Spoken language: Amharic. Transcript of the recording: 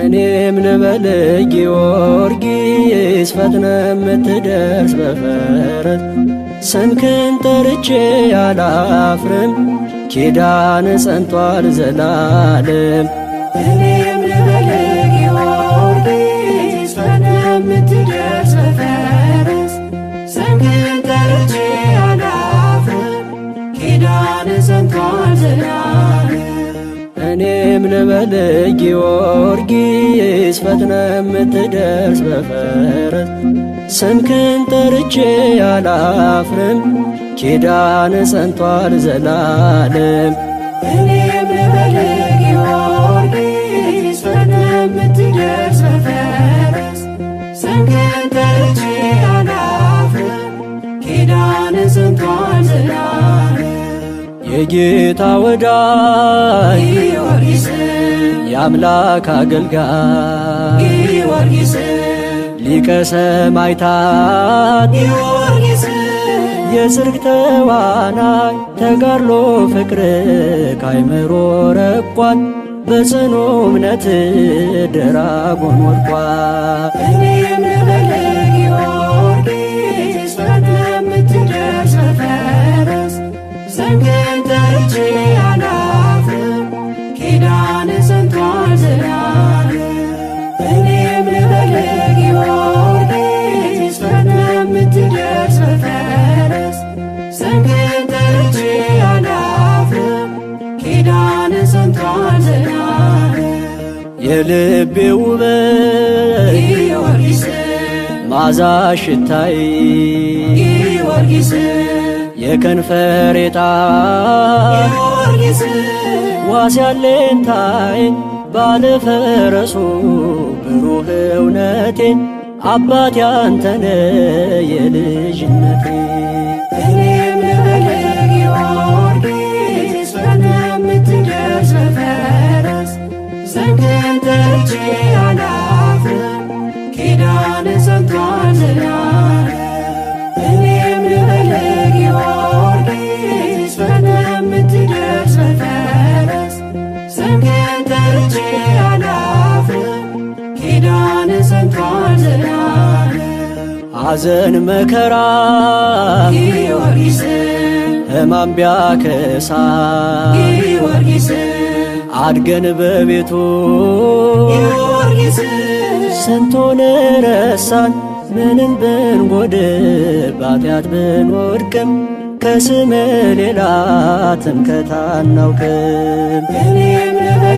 እኔም ልበል ጊዮርጊስ ፈጥነ የምትደርስ በፈረስ ስምህን ጠርቼ አላፍርም ኪዳን ጸንቷል ዘላለም። እኔም ልበል ጊዮርጊስ ፈጥነ የምትደርስ በፈረስ ስምህን ጠርቼ አላፍርም ኪዳን ጸንቷል ዘላለም። እኔም ልበል ጊዮርጊስ ፈጥነ የምትደርስ በፈረስ ስምህን ጠርቼ አላፍርም ኪዳን ጸንቷል ዘላለም። እኔም ልበል ጊዮርጊስ ፈጥነ የምትደርስ በፈረስ ስምህን ጠርቼ አላፍርም ኪዳን ጸንቷል ዘላለም። የጌታ ወዳጅ ጊዮርጊስ የአምላክ አገልጋይ ጊዮርጊስ ሊቀ ሰማዕታት ጊዮርጊስ የጽድቅ ተዋናይ ተጋድሎ ፍቅር ካይምሮ ረቋል በጽኑ እምነት ደራጎን ወድቋል። እኔም ልበል ጊዮርጊስ ፈጥነ የምትደርስ በፈረስ ስምህን ጠርቼ አላፍርም ኪዳን ጸንቷል ዘላለም። እኔም ልበል ጊዮርጊስ ፈጥነ የምትደርስ በፈረስ ስምህን ጠርቼ አላፍርም ኪዳን ጸንቷል ዘላለም። የልቤ ውበት ጊዮርጊስ ማዛ ሽታይ ጊዮርጊስ የከንፈሬ ጣዕም ጊዮርጊስ ዋስ ያለኝታዬ ባለፈረሱ ብሩህ እውነቴ አባቴ አንተነ የልጅነቴ። እኔም ልበል ጊዮርጊስ ፈጥነ የምትደርስ በፈረስ ስምህን ጠርቼ አላፍርም ኪዳን ጸንቷል ዘላለም። እኔም ልበል ጊዮርጊስ ፈጥነ የምትደርስ በፈረስ ስምህን ጠርቼ አላፍርም ኪዳን ጸንቷል ዘላለም። ሐዘን መከራ ጊዮርጊስ ሕማም ቢያከሳ ጊዮርጊስ አድገን በቤቱ ጊዮርጊስ ስንቱን ረሳን ምንም ብንጎድል ባጢአት ብንወድቅም ከስምህ ሌላ ትምክህት አናውቅም። እኔም